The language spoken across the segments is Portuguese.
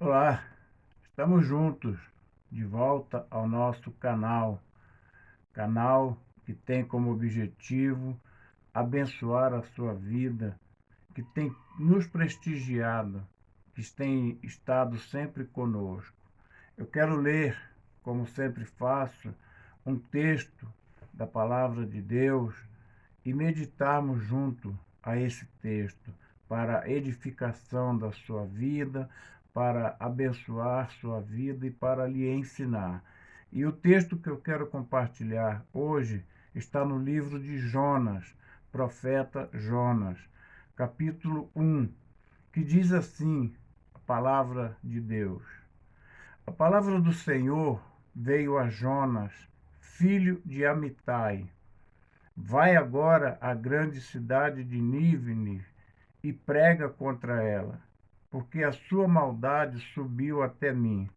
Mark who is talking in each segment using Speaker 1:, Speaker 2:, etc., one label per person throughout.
Speaker 1: Olá, estamos juntos de volta ao nosso canal que tem como objetivo abençoar a sua vida, que tem nos prestigiado, que tem estado sempre conosco. Eu quero ler, como sempre faço, um texto da palavra de Deus e meditarmos junto a esse texto para a edificação da sua vida, para abençoar sua vida e para lhe ensinar. E o texto que eu quero compartilhar hoje está no livro de Jonas, profeta Jonas, capítulo 1, que diz assim: a palavra de Deus. A palavra do Senhor veio a Jonas, filho de Amitai. Vai agora à grande cidade de Nínive e prega contra ela, porque a sua maldade subiu até mim.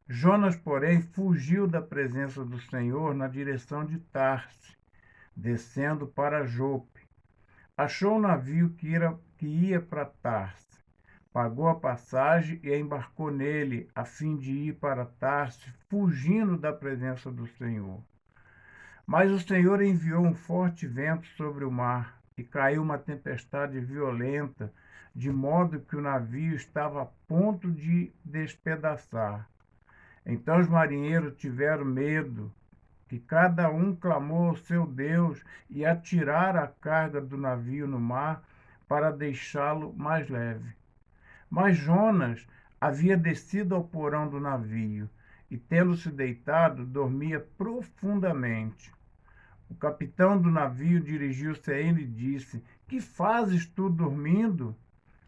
Speaker 1: Jonas, porém, fugiu da presença do Senhor na direção de Tarse, descendo para Jope. Achou um navio que ia para Tarse. Pagou a passagem e embarcou nele, a fim de ir para Tarse, fugindo da presença do Senhor. Mas o Senhor enviou um forte vento sobre o mar e caiu uma tempestade violenta, de modo que o navio estava a ponto de despedaçar. Então os marinheiros tiveram medo, que cada um clamou ao seu Deus e atiraram a carga do navio no mar para deixá-lo mais leve. Mas Jonas havia descido ao porão do navio e, tendo se deitado, dormia profundamente. O capitão do navio dirigiu-se a ele e disse: Que fazes tu dormindo?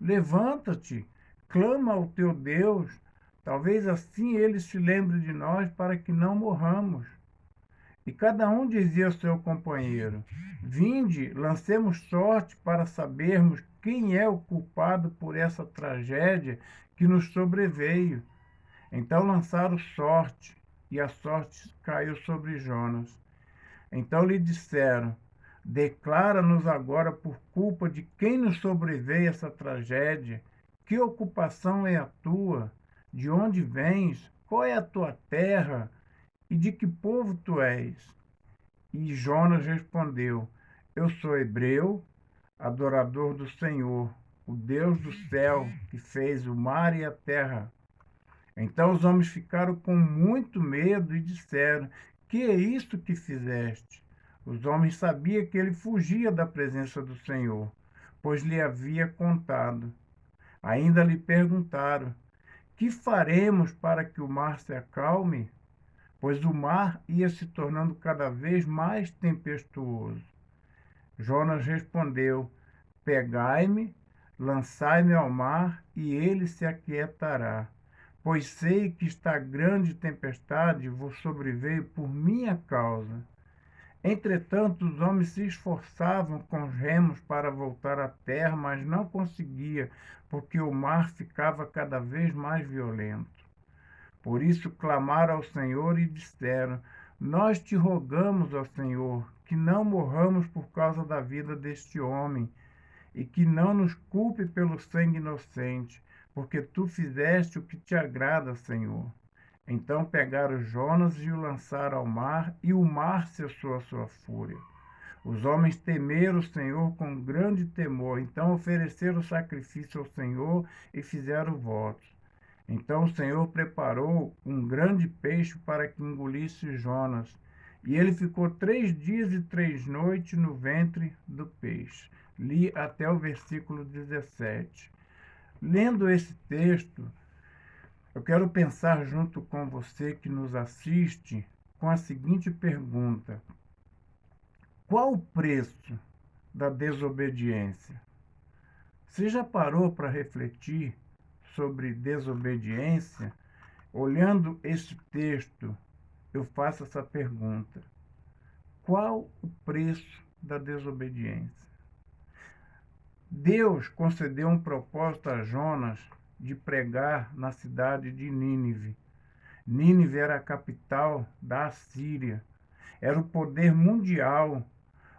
Speaker 1: Levanta-te, clama ao teu Deus. Talvez assim ele se lembre de nós para que não morramos. E cada um dizia ao seu companheiro: Vinde, lancemos sorte para sabermos quem é o culpado por essa tragédia que nos sobreveio. Então lançaram sorte, e a sorte caiu sobre Jonas. Então lhe disseram: Declara-nos agora por culpa de quem nos sobreveio essa tragédia. Que ocupação é a tua? De onde vens? Qual é a tua terra? E de que povo tu és? E Jonas respondeu: Eu sou hebreu, adorador do Senhor, o Deus do céu, que fez o mar e a terra. Então os homens ficaram com muito medo e disseram: Que é isto que fizeste? Os homens sabiam que ele fugia da presença do Senhor, pois lhe havia contado. Ainda lhe perguntaram: Que faremos para que o mar se acalme? Pois o mar ia se tornando cada vez mais tempestuoso. Jonas respondeu: Pegai-me, lançai-me ao mar, e ele se aquietará. Pois sei que esta grande tempestade vos sobreveio por minha causa. Entretanto, os homens se esforçavam com os remos para voltar à terra, mas não conseguia, porque o mar ficava cada vez mais violento. Por isso clamaram ao Senhor e disseram: Nós te rogamos, ó Senhor, que não morramos por causa da vida deste homem, e que não nos culpe pelo sangue inocente, porque tu fizeste o que te agrada, Senhor. Então pegaram Jonas e o lançaram ao mar, e o mar cessou a sua fúria. Os homens temeram o Senhor com grande temor, então ofereceram sacrifício ao Senhor e fizeram votos. Então o Senhor preparou um grande peixe para que engolisse Jonas, e ele ficou 3 dias e 3 noites no ventre do peixe. Li até o versículo 17. Lendo esse texto, eu quero pensar junto com você que nos assiste com a seguinte pergunta: qual o preço da desobediência? Você já parou para refletir sobre desobediência? Olhando este texto, eu faço essa pergunta: qual o preço da desobediência? Deus concedeu um propósito a Jonas de pregar na cidade de Nínive. Nínive era a capital da Assíria, era o poder mundial,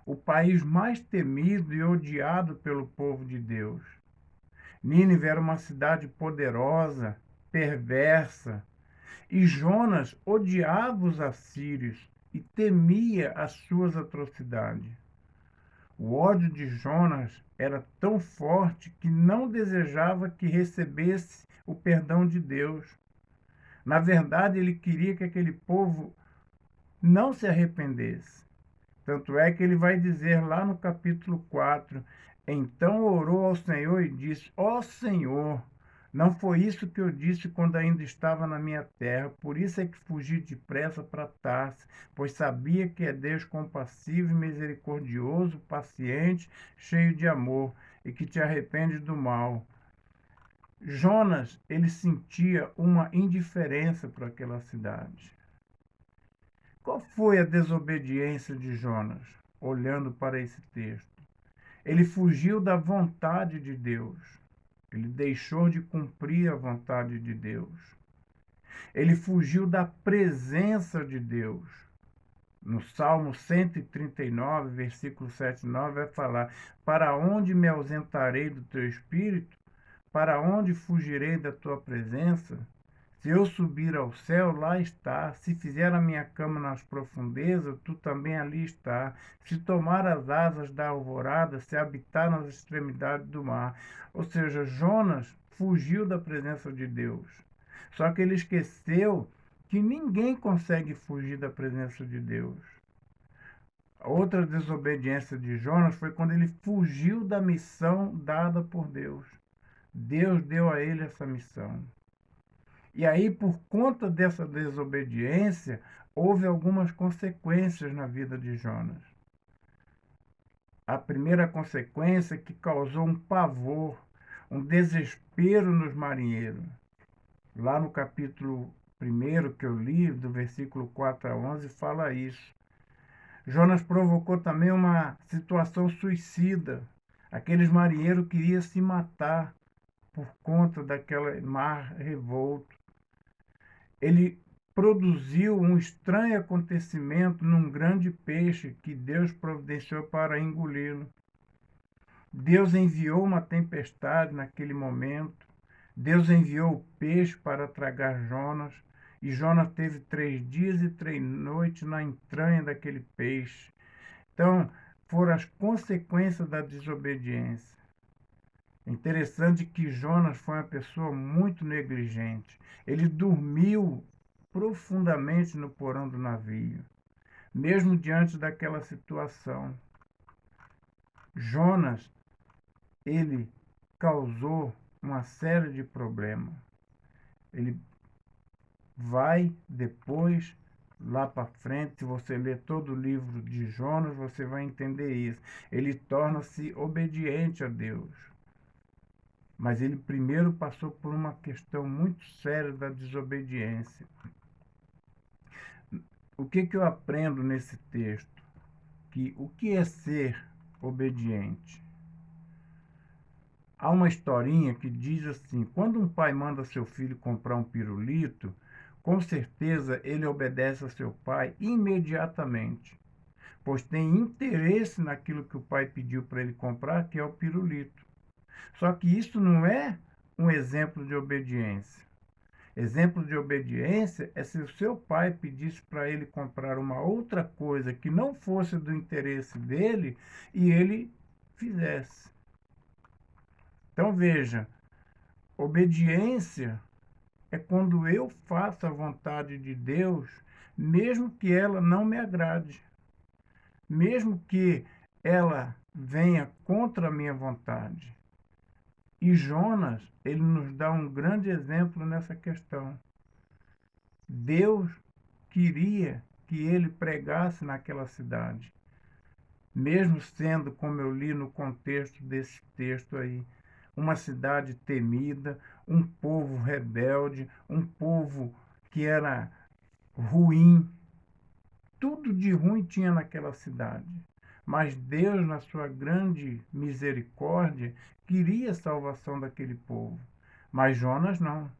Speaker 1: o país mais temido e odiado pelo povo de Deus. Nínive era uma cidade poderosa, perversa. E Jonas odiava os assírios e temia as suas atrocidades. O ódio de Jonas era tão forte que não desejava que recebesse o perdão de Deus. Na verdade, ele queria que aquele povo não se arrependesse. Tanto é que ele vai dizer lá no capítulo 4: então orou ao Senhor e disse: ó Senhor, não foi isso que eu disse quando ainda estava na minha terra, por isso é que fugi depressa para Tarsis, pois sabia que é Deus compassivo e misericordioso, paciente, cheio de amor, e que te arrepende do mal. Jonas, ele sentia uma indiferença para aquela cidade. Qual foi a desobediência de Jonas, olhando para esse texto? Ele fugiu da vontade de Deus. Ele deixou de cumprir a vontade de Deus. Ele fugiu da presença de Deus. No Salmo 139, versículo 7 e 9, vai falar: para onde me ausentarei do teu espírito? Para onde fugirei da tua presença? Se eu subir ao céu, lá está. Se fizer a minha cama nas profundezas, tu também ali está. Se tomar as asas da alvorada, se habitar nas extremidades do mar. Ou seja, Jonas fugiu da presença de Deus. Só que ele esqueceu que ninguém consegue fugir da presença de Deus. A outra desobediência de Jonas foi quando ele fugiu da missão dada por Deus. Deus deu a ele essa missão. E aí, por conta dessa desobediência, houve algumas consequências na vida de Jonas. A primeira consequência é que causou um pavor, um desespero nos marinheiros. Lá no capítulo 1 que eu li, do versículo 4 a 11, fala isso. Jonas provocou também uma situação suicida. Aqueles marinheiros queriam se matar por conta daquele mar revolto. Ele produziu um estranho acontecimento num grande peixe que Deus providenciou para engoli-lo. Deus enviou uma tempestade naquele momento. Deus enviou o peixe para tragar Jonas. E Jonas teve 3 dias e 3 noites na entranha daquele peixe. Então, foram as consequências da desobediência. É interessante que Jonas foi uma pessoa muito negligente. Ele dormiu profundamente no porão do navio, mesmo diante daquela situação. Jonas, ele causou uma série de problemas. Ele vai depois, lá para frente, se você ler todo o livro de Jonas, você vai entender isso. Ele torna-se obediente a Deus. Mas ele primeiro passou por uma questão muito séria da desobediência. O que eu aprendo nesse texto? Que o que é ser obediente? Há uma historinha que diz assim: quando um pai manda seu filho comprar um pirulito, com certeza ele obedece a seu pai imediatamente, pois tem interesse naquilo que o pai pediu para ele comprar, que é o pirulito. Só que isso não é um exemplo de obediência. Exemplo de obediência é se o seu pai pedisse para ele comprar uma outra coisa que não fosse do interesse dele e ele fizesse. Então veja, obediência é quando eu faço a vontade de Deus, mesmo que ela não me agrade, mesmo que ela venha contra a minha vontade. E Jonas, ele nos dá um grande exemplo nessa questão. Deus queria que ele pregasse naquela cidade, mesmo sendo, como eu li no contexto desse texto aí, uma cidade temida, um povo rebelde, um povo que era ruim. Tudo de ruim tinha naquela cidade. Mas Deus, na sua grande misericórdia, queria a salvação daquele povo. Mas Jonas não.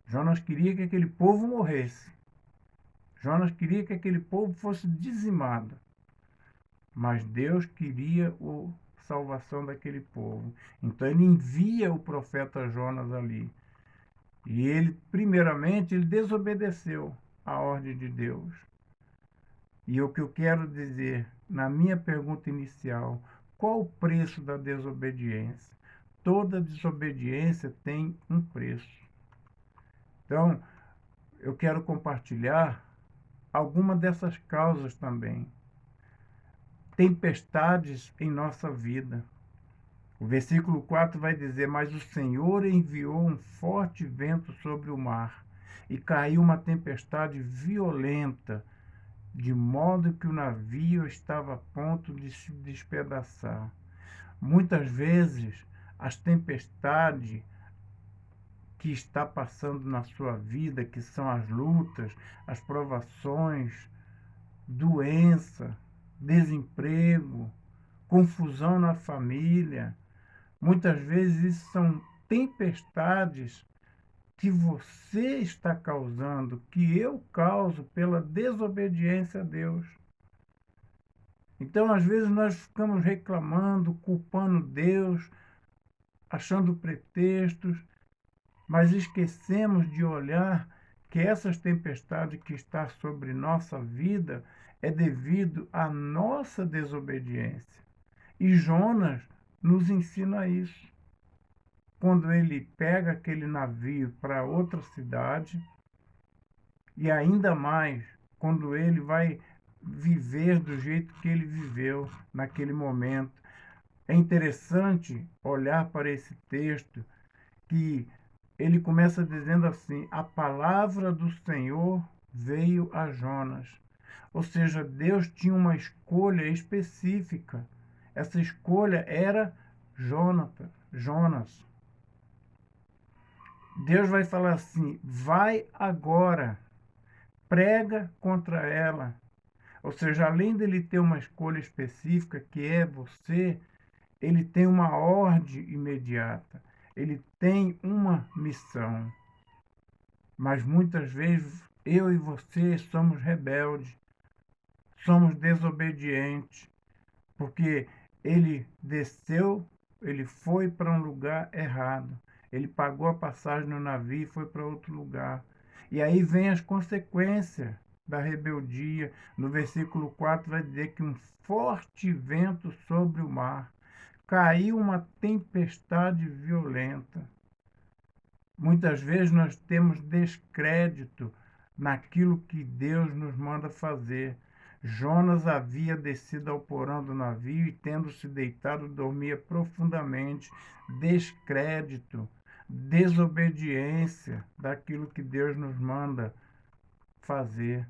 Speaker 1: Jonas queria que aquele povo morresse. Jonas queria que aquele povo fosse dizimado. Mas Deus queria a salvação daquele povo. Então ele envia o profeta Jonas ali. E ele, primeiramente, ele desobedeceu a ordem de Deus. E o que eu quero dizer na minha pergunta inicial, qual o preço da desobediência? Toda desobediência tem um preço. Então, eu quero compartilhar alguma dessas causas também. Tempestades em nossa vida. O versículo 4 vai dizer: Mas o Senhor enviou um forte vento sobre o mar, e caiu uma tempestade violenta, de modo que o navio estava a ponto de se despedaçar. Muitas vezes, as tempestades que está passando na sua vida, que são as lutas, as provações, doença, desemprego, confusão na família, muitas vezes isso são tempestades que você está causando, que eu causo pela desobediência a Deus. Então, às vezes, nós ficamos reclamando, culpando Deus, achando pretextos, mas esquecemos de olhar que essas tempestades que estão sobre nossa vida é devido à nossa desobediência. E Jonas nos ensina isso. Quando ele pega aquele navio para outra cidade, e ainda mais quando ele vai viver do jeito que ele viveu naquele momento. É interessante olhar para esse texto que ele começa dizendo assim: a palavra do Senhor veio a Jonas. Ou seja, Deus tinha uma escolha específica. Essa escolha era Jonas. Deus vai falar assim: vai agora, prega contra ela. Ou seja, além dele ter uma escolha específica, que é você, ele tem uma ordem imediata. Ele tem uma missão. Mas muitas vezes eu e você somos rebeldes, somos desobedientes, porque ele desceu, ele foi para um lugar errado. Ele pagou a passagem no navio e foi para outro lugar. E aí vem as consequências da rebeldia. No versículo 4 vai dizer que um forte vento sobre o mar, caiu uma tempestade violenta. Muitas vezes nós temos descrédito naquilo que Deus nos manda fazer. Jonas havia descido ao porão do navio e, tendo se deitado, dormia profundamente. Descrédito, desobediência daquilo que Deus nos manda fazer.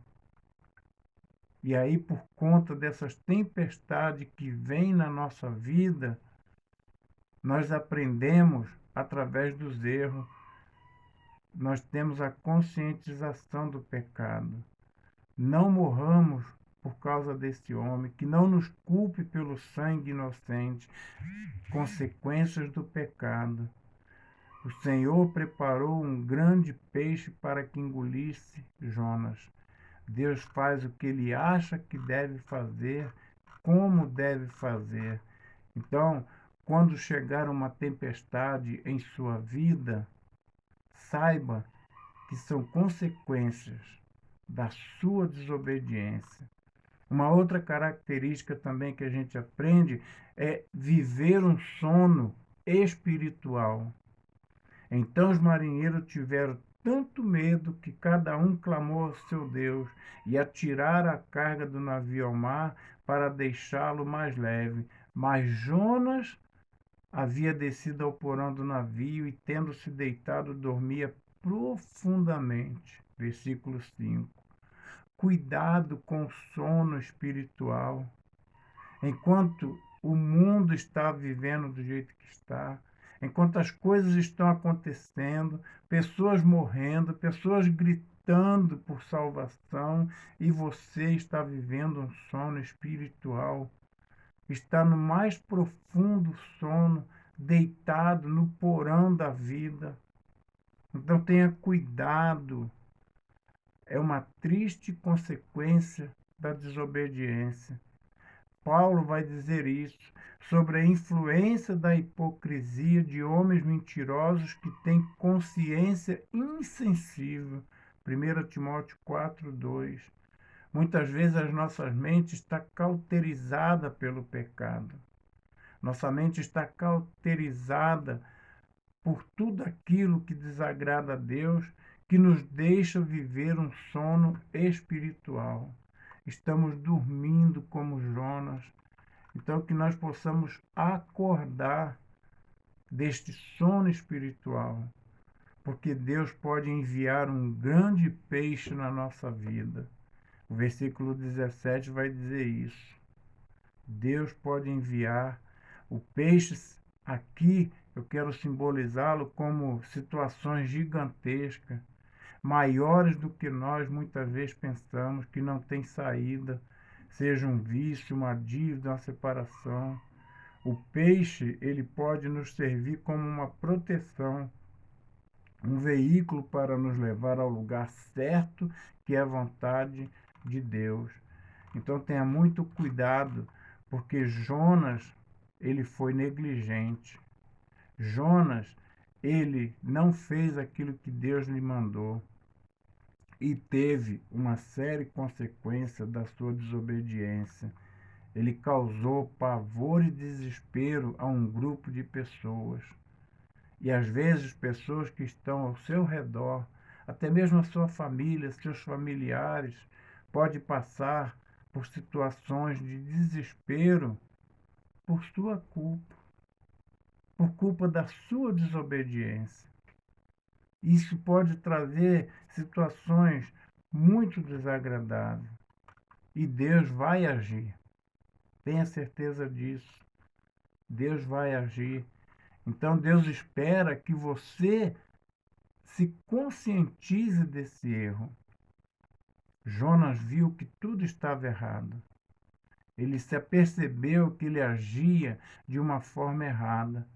Speaker 1: E aí, por conta dessas tempestades que vêm na nossa vida, nós aprendemos através dos erros. Nós temos a conscientização do pecado. Não morramos por causa desse homem, que não nos culpe pelo sangue inocente, consequências do pecado. O Senhor preparou um grande peixe para que engolisse Jonas. Deus faz o que ele acha que deve fazer, como deve fazer. Então, quando chegar uma tempestade em sua vida, saiba que são consequências da sua desobediência. Uma outra característica também que a gente aprende é viver um sono espiritual. Então os marinheiros tiveram tanto medo que cada um clamou ao seu Deus e atiraram a carga do navio ao mar para deixá-lo mais leve. Mas Jonas havia descido ao porão do navio e, tendo se deitado, dormia profundamente. Versículo 5. Cuidado com o sono espiritual. Enquanto o mundo está vivendo do jeito que está, enquanto as coisas estão acontecendo, pessoas morrendo, pessoas gritando por salvação, e você está vivendo um sono espiritual, está no mais profundo sono, deitado no porão da vida. Então tenha cuidado. É uma triste consequência da desobediência. Paulo vai dizer isso, sobre a influência da hipocrisia de homens mentirosos que têm consciência insensível. 1 Timóteo 4:2. Muitas vezes as nossas mentes está cauterizada pelo pecado. Nossa mente está cauterizada por tudo aquilo que desagrada a Deus, que nos deixa viver um sono espiritual. Estamos dormindo como Jonas. Então, que nós possamos acordar deste sono espiritual, porque Deus pode enviar um grande peixe na nossa vida. O versículo 17 vai dizer isso. Deus pode enviar o peixe aqui. Eu quero simbolizá-lo como situações gigantescas, maiores do que nós muitas vezes pensamos, que não tem saída, seja um vício, uma dívida, uma separação. O peixe, ele pode nos servir como uma proteção, um veículo para nos levar ao lugar certo, que é a vontade de Deus. Então tenha muito cuidado, porque Jonas, ele foi negligente. Jonas, ele não fez aquilo que Deus lhe mandou e teve uma séria consequência da sua desobediência. Ele causou pavor e desespero a um grupo de pessoas. E às vezes pessoas que estão ao seu redor, até mesmo a sua família, seus familiares, pode passar por situações de desespero por sua culpa, por culpa da sua desobediência. Isso pode trazer situações muito desagradáveis. E Deus vai agir. Tenha certeza disso. Deus vai agir. Então Deus espera que você se conscientize desse erro. Jonas viu que tudo estava errado. Ele se apercebeu que ele agia de uma forma errada.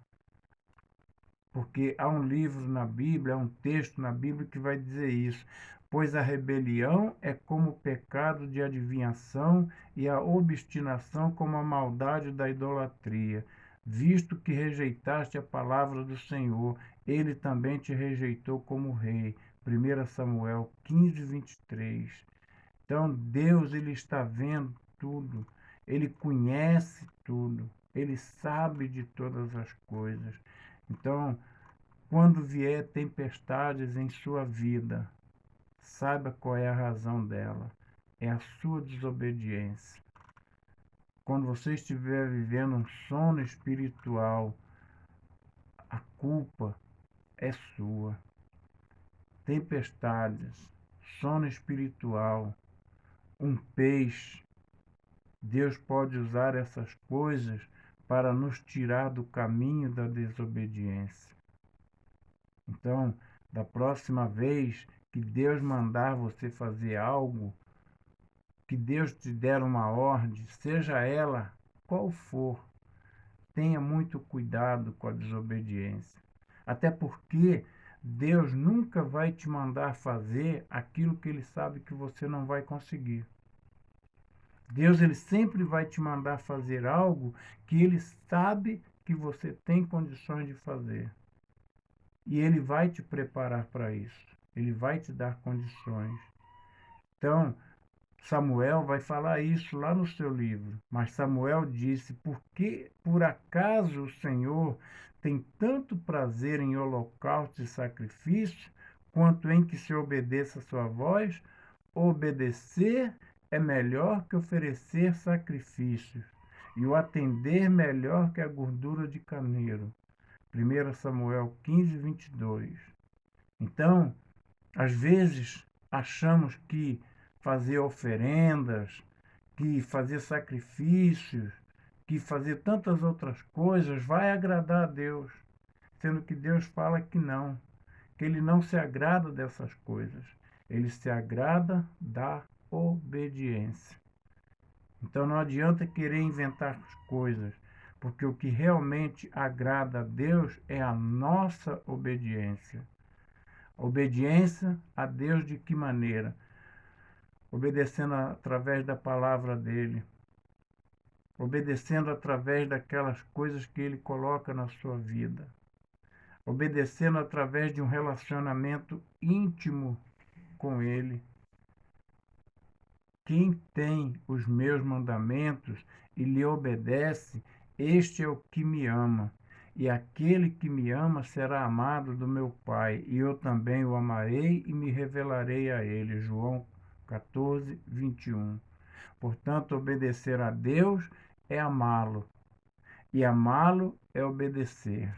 Speaker 1: Porque há um livro na Bíblia, há um texto na Bíblia que vai dizer isso. Pois a rebelião é como o pecado de adivinhação e a obstinação como a maldade da idolatria. Visto que rejeitaste a palavra do Senhor, ele também te rejeitou como rei. 1 Samuel 15:23. Então Deus, ele está vendo tudo, ele conhece tudo, ele sabe de todas as coisas. Então, quando vier tempestades em sua vida, saiba qual é a razão dela. É a sua desobediência. Quando você estiver vivendo um sono espiritual, a culpa é sua. Tempestades, sono espiritual, um peixe. Deus pode usar essas coisas para nos tirar do caminho da desobediência. Então, da próxima vez que Deus mandar você fazer algo, que Deus te der uma ordem, seja ela qual for, tenha muito cuidado com a desobediência. Até porque Deus nunca vai te mandar fazer aquilo que ele sabe que você não vai conseguir. Deus, ele sempre vai te mandar fazer algo que ele sabe que você tem condições de fazer. E ele vai te preparar para isso. Ele vai te dar condições. Então, Samuel vai falar isso lá no seu livro. Mas Samuel disse: porque por acaso o Senhor tem tanto prazer em holocausto e sacrifício, quanto em que se obedeça a sua voz? Obedecer é melhor que oferecer sacrifícios, e o atender melhor que a gordura de carneiro. 1 Samuel 15:22. Então, às vezes, achamos que fazer oferendas, que fazer sacrifícios, que fazer tantas outras coisas vai agradar a Deus, sendo que Deus fala que não, que ele não se agrada dessas coisas. Ele se agrada da obediência. Então não adianta querer inventar coisas, porque o que realmente agrada a Deus é a nossa obediência. Obediência a Deus de que maneira? Obedecendo através da palavra dele, obedecendo através daquelas coisas que Ele coloca na sua vida, obedecendo através de um relacionamento íntimo com Ele. Quem tem os meus mandamentos e lhe obedece, este é o que me ama. E aquele que me ama será amado do meu Pai, e eu também o amarei e me revelarei a ele. João 14, 21. Portanto, obedecer a Deus é amá-lo, e amá-lo é obedecer.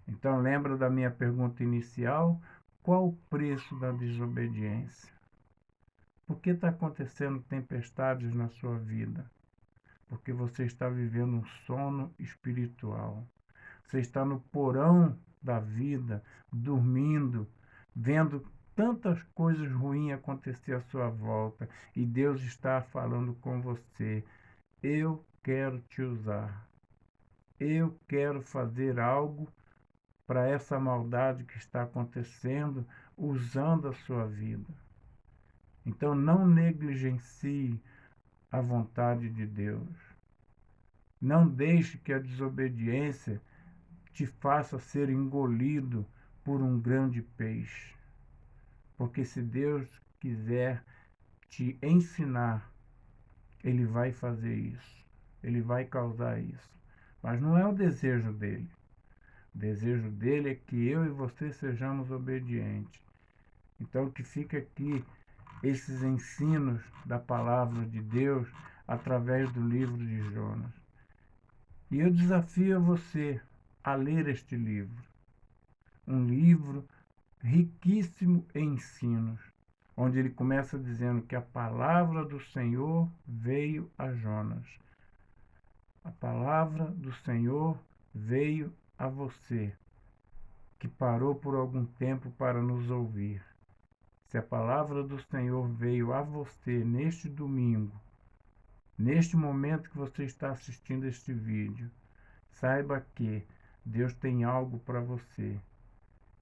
Speaker 1: Então, lembra da minha pergunta inicial? Qual o preço da desobediência? Por que está acontecendo tempestades na sua vida? Porque você está vivendo um sono espiritual. Você está no porão da vida, dormindo, vendo tantas coisas ruins acontecer à sua volta, e Deus está falando com você: eu quero te usar. Eu quero fazer algo para essa maldade que está acontecendo, usando a sua vida. Então não negligencie a vontade de Deus. Não deixe que a desobediência te faça ser engolido por um grande peixe. Porque se Deus quiser te ensinar, Ele vai fazer isso. Ele vai causar isso. Mas não é o desejo dele. O desejo dele é que eu e você sejamos obedientes. Então que fica aqui esses ensinos da palavra de Deus através do livro de Jonas. E eu desafio a você a ler este livro. Um livro riquíssimo em ensinos, onde ele começa dizendo que a palavra do Senhor veio a Jonas. A palavra do Senhor veio a você, que parou por algum tempo para nos ouvir. Se a palavra do Senhor veio a você neste domingo, neste momento que você está assistindo este vídeo, saiba que Deus tem algo para você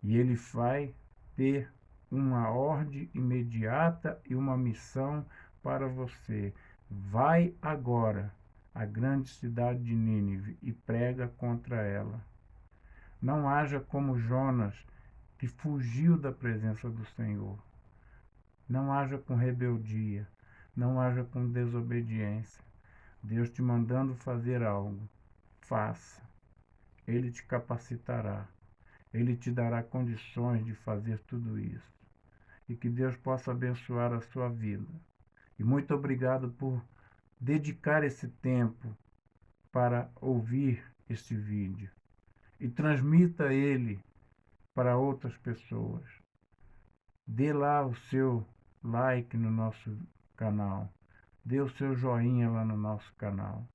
Speaker 1: e Ele vai ter uma ordem imediata e uma missão para você. Vai agora à grande cidade de Nínive e prega contra ela. Não haja como Jonas, que fugiu da presença do Senhor. Não haja com rebeldia, não haja com desobediência. Deus te mandando fazer algo, faça. Ele te capacitará. Ele te dará condições de fazer tudo isso. E que Deus possa abençoar a sua vida. E muito obrigado por dedicar esse tempo para ouvir este vídeo. E transmita ele para outras pessoas. Dê lá o seu like no nosso canal. Dê o seu joinha lá no nosso canal.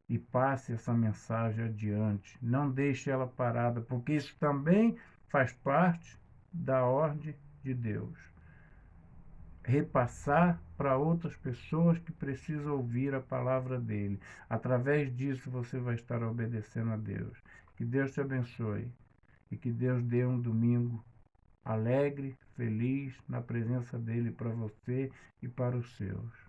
Speaker 1: E passe essa mensagem adiante. Não deixe ela parada, porque isso também faz parte da ordem de Deus. Repassar para outras pessoas que precisam ouvir a palavra dele. Através disso você vai estar obedecendo a Deus. Que Deus te abençoe e que Deus dê um domingo alegre, feliz, na presença dele para você e para os seus.